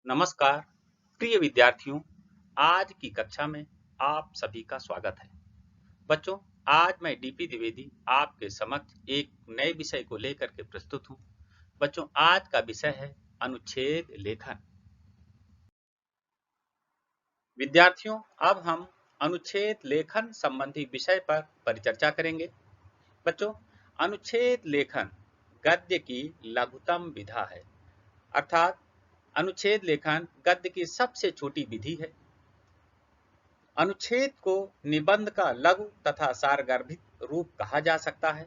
नमस्कार प्रिय विद्यार्थियों। आज की कक्षा में आप सभी का स्वागत है। बच्चों, आज मैं डीपी द्विवेदी आपके समक्ष एक नए विषय को लेकर के प्रस्तुत हूं। बच्चों, आज का विषय है अनुच्छेद लेखन। विद्यार्थियों, अब हम अनुच्छेद लेखन संबंधी विषय पर परिचर्चा करेंगे। बच्चों, अनुच्छेद लेखन गद्य की लघुतम विधा है, अर्थात अनुच्छेद लेखन गद्य की सबसे छोटी विधि है। अनुच्छेद को निबंध का लघु तथा सारगर्भित रूप कहा जा सकता है।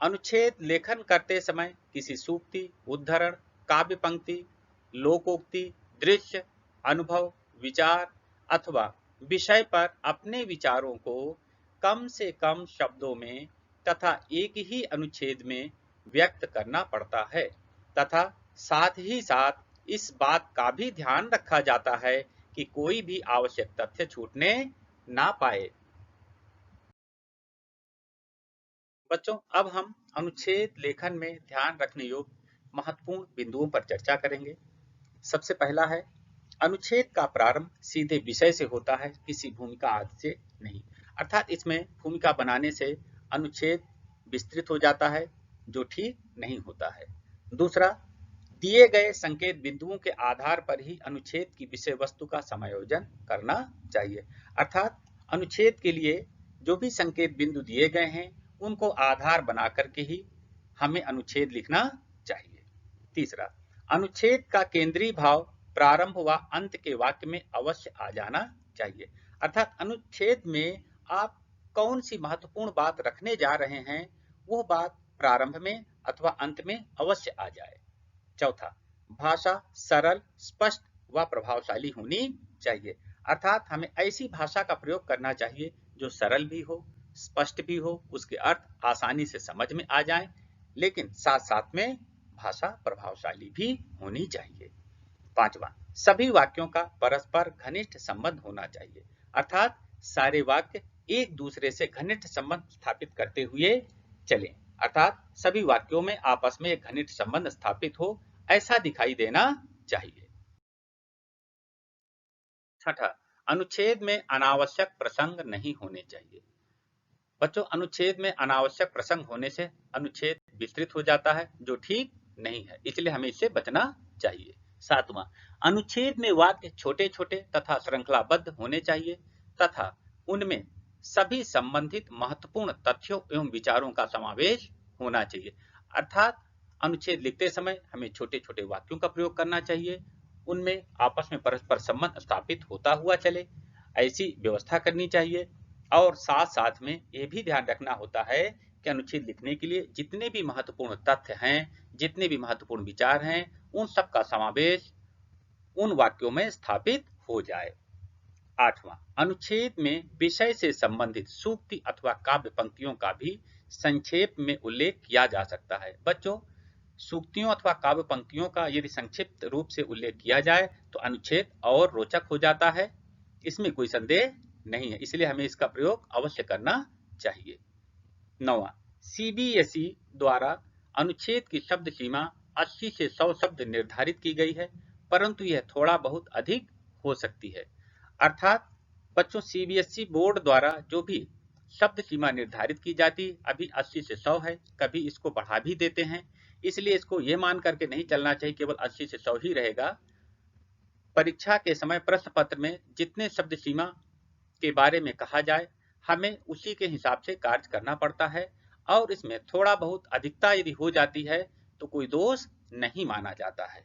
अनुच्छेद लेखन करते समय किसी सूक्ति, उद्धरण, काव्य पंक्ति, लोकोक्ति, दृश्य, अनुभव, विचार अथवा विषय पर अपने विचारों को कम से कम शब्दों में तथा एक ही अनुच्छेद में व्यक्त करना पड़ता है तथा साथ ही साथ इस बात का भी ध्यान रखा जाता है कि कोई भी आवश्यक तथ्य छूटने ना पाए। बच्चों, अब हम अनुच्छेद लेखन में ध्यान रखने योग्य महत्वपूर्ण बिंदुओं पर चर्चा करेंगे। सबसे पहला है, अनुच्छेद का प्रारंभ सीधे विषय से होता है, किसी भूमिका आदि से नहीं। अर्थात इसमें भूमिका बनाने से अनुच्छेद विस्तृत हो जाता है, जो ठीक नहीं होता है। दूसरा, दिए गए संकेत बिंदुओं के आधार पर ही अनुच्छेद की विषय वस्तु का समायोजन करना चाहिए। अर्थात अनुच्छेद के लिए जो भी संकेत बिंदु दिए गए हैं उनको आधार बना करके ही हमें अनुच्छेद लिखना चाहिए। तीसरा, अनुच्छेद का केंद्रीय भाव प्रारंभ व अंत के वाक्य में अवश्य आ जाना चाहिए। अर्थात अनुच्छेद में आप कौन सी महत्वपूर्ण बात रखने जा रहे हैं वो बात प्रारंभ में अथवा अंत में अवश्य आ जाए। चौथा, भाषा सरल, स्पष्ट व प्रभावशाली होनी चाहिए। अर्थात हमें ऐसी भाषा का प्रयोग करना चाहिए जो सरल भी हो, स्पष्ट भी हो, उसके अर्थ आसानी से समझ में आ जाएं, लेकिन साथ साथ में भाषा प्रभावशाली भी होनी चाहिए। पांचवा, सभी वाक्यों का परस्पर घनिष्ठ संबंध होना चाहिए। अर्थात सारे वाक्य एक दूसरे से घनिष्ठ संबंध स्थापित करते हुए चलें। अर्थात सभी वाक्यों में आपस में एक घनिष्ठ संबंध स्थापित हो, ऐसा दिखाई देना चाहिए। छठा, अनुच्छेद में अनावश्यक प्रसंग नहीं होने चाहिए। बच्चों, अनुच्छेद में अनावश्यक प्रसंग होने से अनुच्छेद विस्तृत हो जाता है, जो ठीक नहीं है, इसलिए हमें इससे बचना चाहिए। सातवां, अनुच्छेद में वाक्य छोटे छोटे तथा श्रृंखलाबद्ध होने चाहिए तथा उनमें सभी संबंधित महत्वपूर्ण तथ्यों एवं विचारों का समावेश होना चाहिए। अर्थात अनुच्छेद लिखते समय हमें छोटे छोटे वाक्यों का प्रयोग करना चाहिए, उनमें आपस में परस्पर संबंध स्थापित होता हुआ चले, ऐसी व्यवस्था करनी चाहिए। और साथ साथ में ये भी ध्यान रखना होता है कि अनुच्छेद लिखने के लिए जितने भी महत्वपूर्ण तथ्य हैं, जितने भी महत्वपूर्ण विचार हैं, उन सब का समावेश उन वाक्यों में स्थापित हो जाए। आठवां, अनुच्छेद में विषय से संबंधित सूक्ति अथवा काव्य पंक्तियों का भी संक्षेप में उल्लेख किया जा सकता है। बच्चों, सूक्तियों अथवा काव्य पंक्तियों का यदि संक्षिप्त रूप से उल्लेख किया जाए तो अनुच्छेद और रोचक हो जाता है, इसमें कोई संदेह नहीं है, इसलिए हमें इसका प्रयोग अवश्य करना चाहिए। नौवां, सीबीएसई द्वारा अनुच्छेद की शब्द सीमा 80 से 100 शब्द निर्धारित की गई है, परंतु यह थोड़ा बहुत अधिक हो सकती है। अर्थात बच्चों, सीबीएसई बोर्ड द्वारा जो भी शब्द सीमा निर्धारित की जाती अभी 80 से 100 है, कभी इसको बढ़ा भी देते हैं, इसलिए इसको ये मान करके नहीं चलना चाहिए केवल 80 से 100 ही रहेगा। परीक्षा के समय प्रश्न पत्र में जितने शब्द सीमा के बारे में कहा जाए, हमें उसी के हिसाब से कार्य करना पड़ता है और इसमें थोड़ा बहुत अधिकता यदि हो जाती है तो कोई दोष नहीं माना जाता है।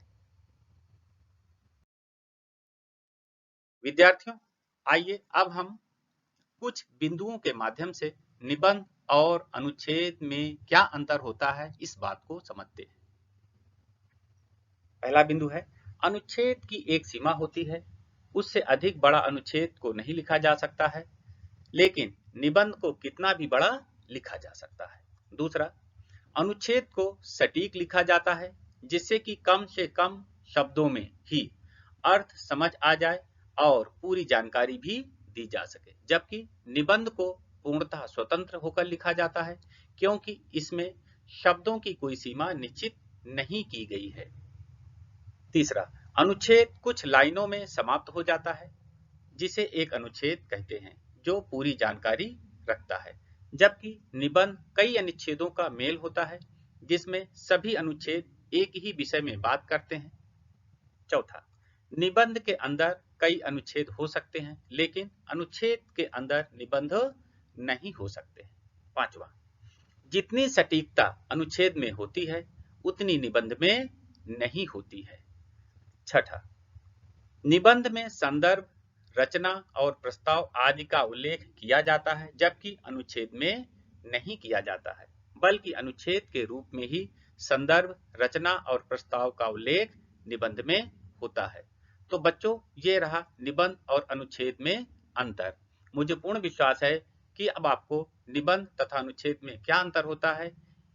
विद्यार्थियों, आइए अब हम कुछ बिंदुओं के माध्यम से निबंध और अनुच्छेद में क्या अंतर होता है इस बात को समझते हैं। पहला बिंदु है, अनुच्छेद की एक सीमा होती है, उससे अधिक बड़ा अनुच्छेद को नहीं लिखा जा सकता है, लेकिन निबंध को कितना भी बड़ा लिखा जा सकता है। दूसरा, अनुच्छेद को सटीक लिखा जाता है, जिससे कि कम से कम शब्दों में ही अर्थ समझ आ जाए और पूरी जानकारी भी दी जा सके, जबकि निबंध को पूर्णतः स्वतंत्र होकर लिखा जाता है, क्योंकि इसमें शब्दों की कोई सीमा निश्चित नहीं की गई है। तीसरा, अनुच्छेद कुछ लाइनों में समाप्त हो जाता है, जिसे एक अनुच्छेद कहते हैं, जो पूरी जानकारी रखता है, जबकि निबंध कई अनुच्छेदों का मेल होता है, जिसमें सभी अनुच्छेद एक ही विषय में बात करते हैं। चौथा, निबंध के अंदर कई अनुच्छेद हो सकते हैं, लेकिन अनुच्छेद के अंदर निबंध नहीं हो सकते। पांचवा, जितनी सटीकता अनुच्छेद में होती है, उतनी निबंध में नहीं होती है। छठा, निबंध में संदर्भ, रचना और प्रस्ताव आदि का उल्लेख किया जाता है, जबकि अनुच्छेद में नहीं किया जाता है, बल्कि अनुच्छेद के रूप में ही संदर्भ, रचना और प्रस्ताव का उल्लेख निबंध में होता है। तो बच्चों, ये रहा निबंध और अनुच्छेद में अंतर। मुझे पूर्ण विश्वास है कि अब आपको निबंध तथा अनुच्छेद में क्या अंतर होता है,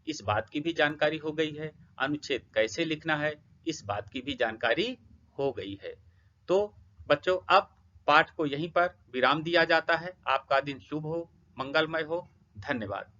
इस बात की भी जानकारी हो गई है। अनुच्छेद कैसे लिखना है, इस बात की भी जानकारी हो गई है। तो बच्चों, अब पाठ को यहीं पर विराम दिया जाता है। आपका दिन शुभ हो, मंगलमय हो। धन्यवाद।